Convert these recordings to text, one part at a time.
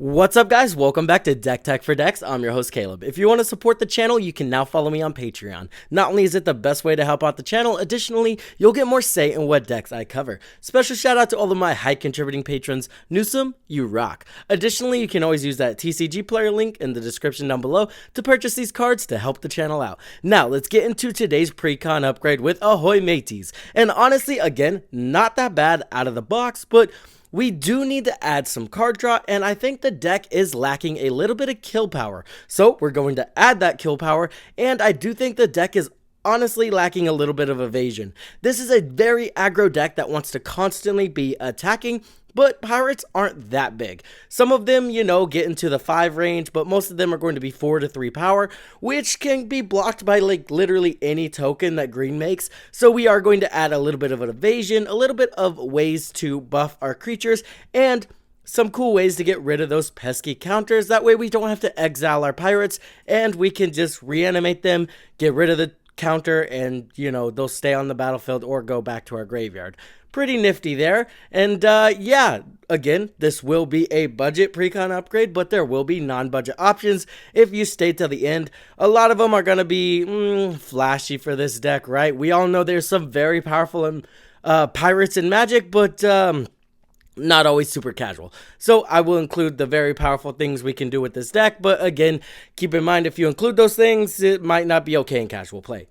What's up guys, welcome back to Deck Tech for Decks. I'm your host Caleb. If you want to support the channel, you can now follow me on Patreon. Not only is it the best way to help out the channel, additionally, you'll get more say in what decks I cover. Special shout out to all of my high contributing patrons. Newsome, you rock. Additionally, you can always use that TCGplayer link in the description down below to purchase these cards to help the channel out. Now, let's get into today's Precon upgrade with Ahoy Mateys. And honestly, again, not that bad out of the box, but we do need to add some card draw, and I think the deck is lacking a little bit of kill power. So we're going to add that kill power, and I do think the deck is honestly lacking a little bit of evasion. This is a very aggro deck that wants to constantly be attacking, but pirates aren't that big. Some of them, get into the 5 range, but most of them are going to be 4 to 3 power, which can be blocked by like literally any token that green makes. So we are going to add a little bit of an evasion, a little bit of ways to buff our creatures, and some cool ways to get rid of those pesky counters. That way we don't have to exile our pirates, and we can just reanimate them, get rid of the counter, and they'll stay on the battlefield or go back to our graveyard. Pretty nifty there. And yeah, again, this will be a budget precon upgrade, but there will be non-budget options if you stay till the end. A lot of them are going to be flashy for this deck, right? We all know there's some very powerful pirates in Magic, but not always super casual. So I will include the very powerful things we can do with this deck, but again, keep in mind if you include those things, it might not be okay in casual play.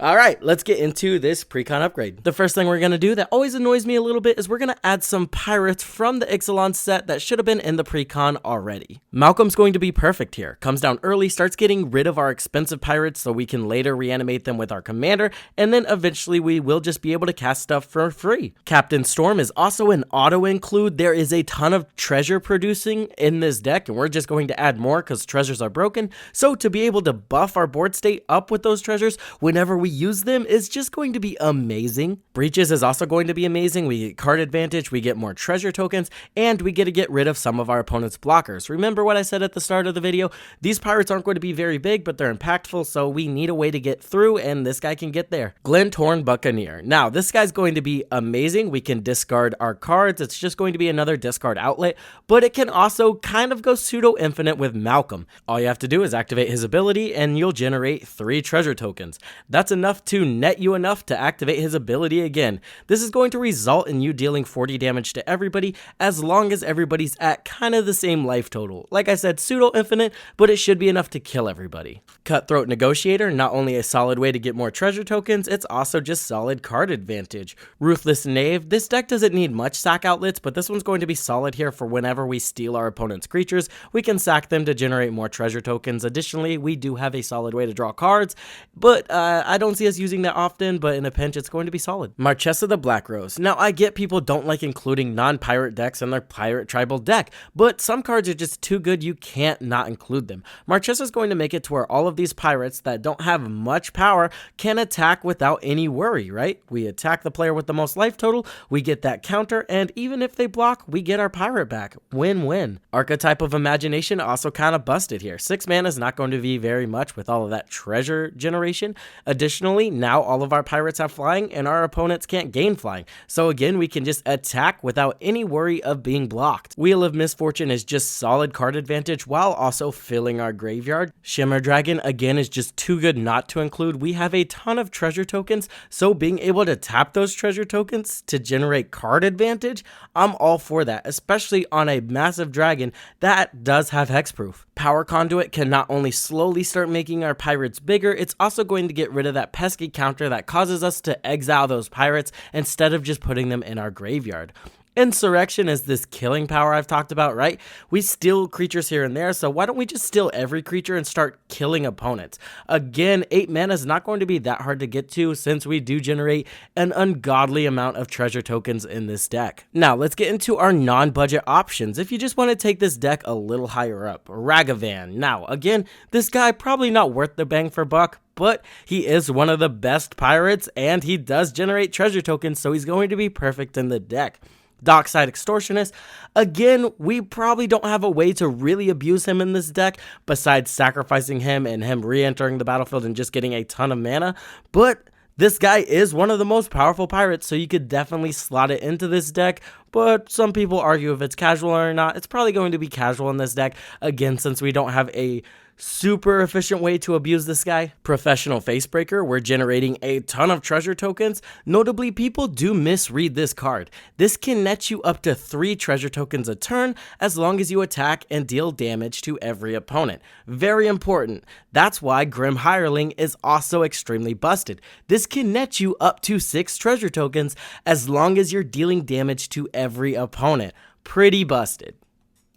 Alright, let's get into this precon upgrade. The first thing we're going to do that always annoys me a little bit is we're going to add some pirates from the Ixalan set that should have been in the precon already. Malcolm's going to be perfect here. Comes down early, starts getting rid of our expensive pirates so we can later reanimate them with our commander, and then eventually we will just be able to cast stuff for free. Captain Storm is also an auto include. There is a ton of treasure producing in this deck, and we're just going to add more because treasures are broken. So to be able to buff our board state up with those treasures whenever we use them is just going to be amazing. Breaches is also going to be amazing. We get card advantage, we get more treasure tokens, and we get to get rid of some of our opponent's blockers. Remember what I said at the start of the video? These pirates aren't going to be very big, but they're impactful, so we need a way to get through, and this guy can get there. Glentorn Buccaneer. Now, this guy's going to be amazing. We can discard our cards. It's just going to be another discard outlet, but it can also kind of go pseudo-infinite with Malcolm. All you have to do is activate his ability, and you'll generate 3 treasure tokens. That's enough to net you enough to activate his ability again. This is going to result in you dealing 40 damage to everybody as long as everybody's at kind of the same life total. Like I said, pseudo infinite, but it should be enough to kill everybody. Cutthroat Negotiator, not only a solid way to get more treasure tokens, it's also just solid card advantage. Ruthless Knave, this deck doesn't need much sack outlets, but this one's going to be solid here for whenever we steal our opponent's creatures. We can sack them to generate more treasure tokens. Additionally, we do have a solid way to draw cards, but I don't see us using that often, but in a pinch it's going to be solid. Marchesa the Black Rose. Now I get people don't like including non-pirate decks in their pirate tribal deck, but some cards are just too good you can't not include them. Marchesa is going to make it to where all of these pirates that don't have much power can attack without any worry, right? We attack the player with the most life total, we get that counter, and even if they block, we get our pirate back. Win-win. Archetype of Imagination also kind of busted here. 6 mana is not going to be very much with all of that treasure generation. Additionally, now all of our pirates have flying and our opponents can't gain flying. So again, we can just attack without any worry of being blocked. Wheel of Misfortune is just solid card advantage while also filling our graveyard. Shimmer Dragon again is just too good not to include. We have a ton of treasure tokens, so being able to tap those treasure tokens to generate card advantage, I'm all for that, especially on a massive dragon that does have hexproof. Power Conduit can not only slowly start making our pirates bigger, it's also going to get rid of that pesky counter that causes us to exile those pirates instead of just putting them in our graveyard. Insurrection is this killing power I've talked about, right? We steal creatures here and there, so why don't we just steal every creature and start killing opponents? Again, 8 mana is not going to be that hard to get to since we do generate an ungodly amount of treasure tokens in this deck. Now, let's get into our non-budget options if you just want to take this deck a little higher up. Ragavan. Now, again, this guy probably not worth the bang for buck, but he is one of the best pirates and he does generate treasure tokens, so he's going to be perfect in the deck. Dockside Extortionist, again, we probably don't have a way to really abuse him in this deck besides sacrificing him and him re-entering the battlefield and just getting a ton of mana, but this guy is one of the most powerful pirates, so you could definitely slot it into this deck, but some people argue if it's casual or not. It's probably going to be casual in this deck, again, since we don't have a super efficient way to abuse this guy. Professional Facebreaker, we're generating a ton of treasure tokens. Notably, people do misread this card. This can net you up to 3 treasure tokens a turn as long as you attack and deal damage to every opponent. Very important. That's why Grim Hireling is also extremely busted. This can net you up to 6 treasure tokens as long as you're dealing damage to every opponent. Pretty busted.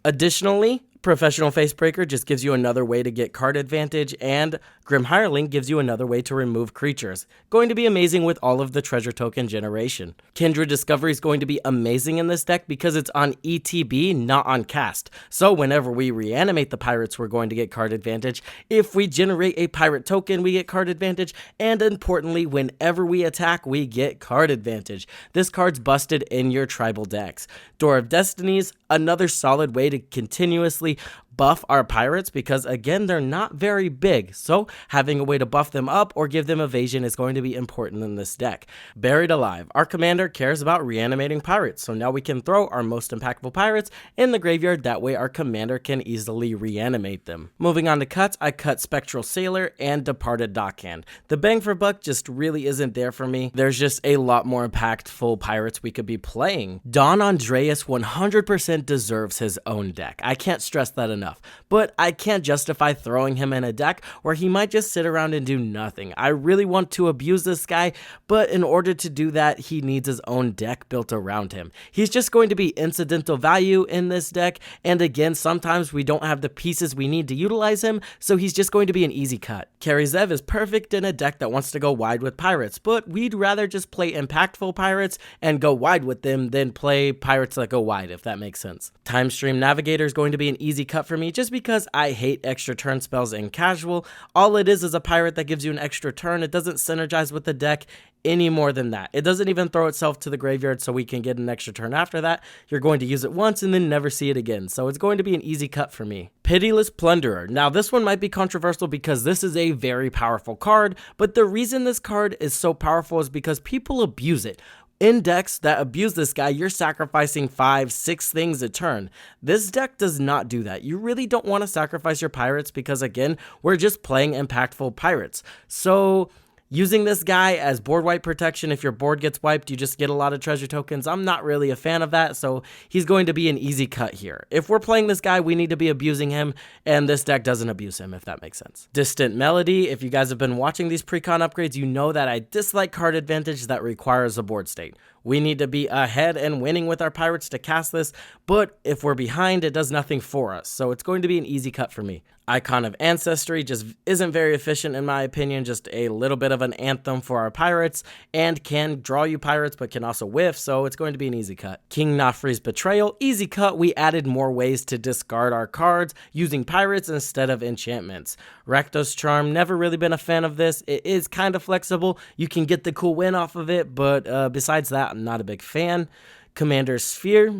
Additionally, Professional Facebreaker just gives you another way to get card advantage, and Grim Hireling gives you another way to remove creatures. Going to be amazing with all of the treasure token generation. Kindred Discovery is going to be amazing in this deck because it's on ETB, not on cast. So whenever we reanimate the pirates, we're going to get card advantage. If we generate a pirate token, we get card advantage. And importantly, whenever we attack, we get card advantage. This card's busted in your tribal decks. Door of Destinies, another solid way to continuously buff our pirates because, again, they're not very big, so having a way to buff them up or give them evasion is going to be important in this deck. Buried Alive, our commander cares about reanimating pirates, so now we can throw our most impactful pirates in the graveyard. That way our commander can easily reanimate them. Moving on to cuts, I cut Spectral Sailor and Departed Dockhand. The bang for buck just really isn't there for me. There's just a lot more impactful pirates we could be playing. Don Andreas 100% deserves his own deck. I can't stress that enough. But I can't justify throwing him in a deck where he might just sit around and do nothing. I really want to abuse this guy, but in order to do that, he needs his own deck built around him. He's just going to be incidental value in this deck, and again, sometimes we don't have the pieces we need to utilize him, so he's just going to be an easy cut. Karizev is perfect in a deck that wants to go wide with pirates, but we'd rather just play impactful pirates and go wide with them than play pirates that go wide, if that makes sense. Time Stream Navigator is going to be an easy cut for me just because I hate extra turn spells in casual. All it is a pirate that gives you an extra turn. It doesn't synergize with the deck any more than that. It doesn't even throw itself to the graveyard so we can get an extra turn after that. You're going to use it once and then never see it again. So it's going to be an easy cut for me. Pitiless Plunderer. Now this one might be controversial because this is a very powerful card, but the reason this card is so powerful is because people abuse it. In decks that abuse this guy, you're sacrificing 5-6 things a turn. This deck does not do that. You really don't want to sacrifice your pirates because, again, we're just playing impactful pirates. So using this guy as board wipe protection, if your board gets wiped, you just get a lot of treasure tokens. I'm not really a fan of that, so he's going to be an easy cut here. If we're playing this guy, we need to be abusing him, and this deck doesn't abuse him, if that makes sense. Distant Melody, if you guys have been watching these precon upgrades, you know that I dislike card advantage that requires a board state. We need to be ahead and winning with our pirates to cast this, but if we're behind, it does nothing for us, so it's going to be an easy cut for me. Icon of Ancestry just isn't very efficient in my opinion, just a little bit of an anthem for our pirates, and can draw you pirates but can also whiff, so it's going to be an easy cut. King Nafri's Betrayal, easy cut. We added more ways to discard our cards using pirates instead of enchantments. Rakdos Charm, never really been a fan of this. It is kind of flexible. You can get the cool win off of it, but besides that, I'm not a big fan. Commander's Sphere.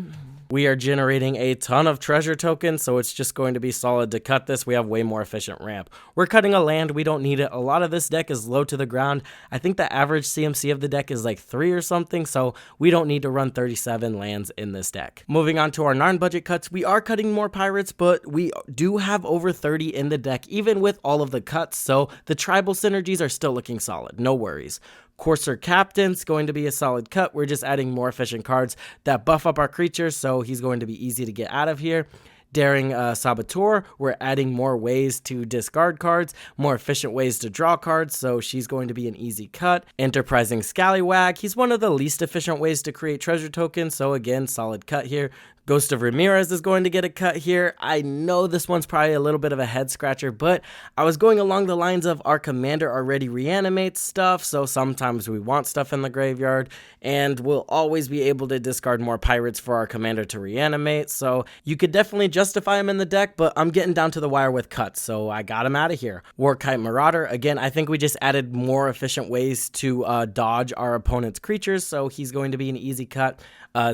We are generating a ton of treasure tokens, so it's just going to be solid to cut this. We have way more efficient ramp. We're cutting a land. We don't need it. A lot of this deck is low to the ground. I think the average CMC of the deck is like 3 or something, so we don't need to run 37 lands in this deck. Moving on to our non-budget cuts, we are cutting more pirates, but we do have over 30 in the deck, even with all of the cuts, so the tribal synergies are still looking solid. No worries. Courser Captain's going to be a solid cut. We're just adding more efficient cards that buff up our creatures, so he's going to be easy to get out of here. Daring Saboteur, we're adding more ways to discard cards, more efficient ways to draw cards, so she's going to be an easy cut. Enterprising Scallywag, he's one of the least efficient ways to create treasure tokens, so again, solid cut here. Ghost of Ramirez is going to get a cut here. I know this one's probably a little bit of a head scratcher, but I was going along the lines of our commander already reanimates stuff, so sometimes we want stuff in the graveyard, and we'll always be able to discard more pirates for our commander to reanimate, so you could definitely justify him in the deck, but I'm getting down to the wire with cuts, so I got him out of here. Warkite Marauder, again, I think we just added more efficient ways to dodge our opponent's creatures, so he's going to be an easy cut.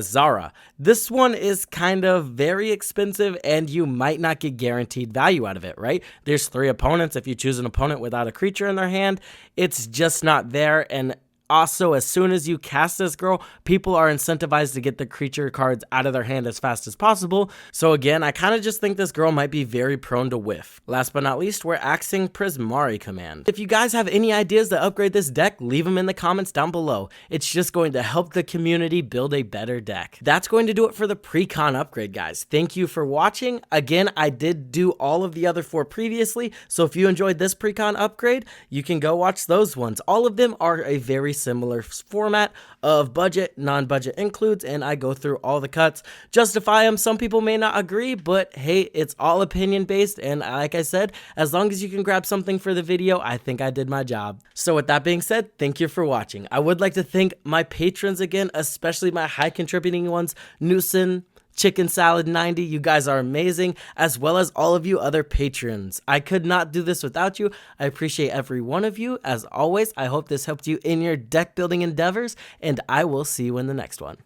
Zara. This one is kind of very expensive and you might not get guaranteed value out of it, right? There's 3 opponents. If you choose an opponent without a creature in their hand, it's just not there, and Also, as soon as you cast this girl, people are incentivized to get the creature cards out of their hand as fast as possible. So again, I kind of just think this girl might be very prone to whiff. Last but not least, we're axing Prismari command. If you guys have any ideas to upgrade this deck, leave them in the comments down below. It's just going to help the community build a better deck. That's going to do it for the Precon upgrade, guys. Thank you for watching. Again, I did do all of the other 4 previously, so if you enjoyed this Precon upgrade, you can go watch those ones. All of them are a very similar format of budget, non-budget includes, and I go through all the cuts, justify them. Some people may not agree, but hey, it's all opinion based, and like I said, as long as you can grab something for the video, I think I did my job. So with that being said, thank you for watching. I would like to thank my patrons again, especially my high contributing ones, Newson, Chicken Salad 90, you guys are amazing, as well as all of you other patrons. I could not do this without you. I appreciate every one of you. As always, I hope this helped you in your deck building endeavors, and I will see you in the next one.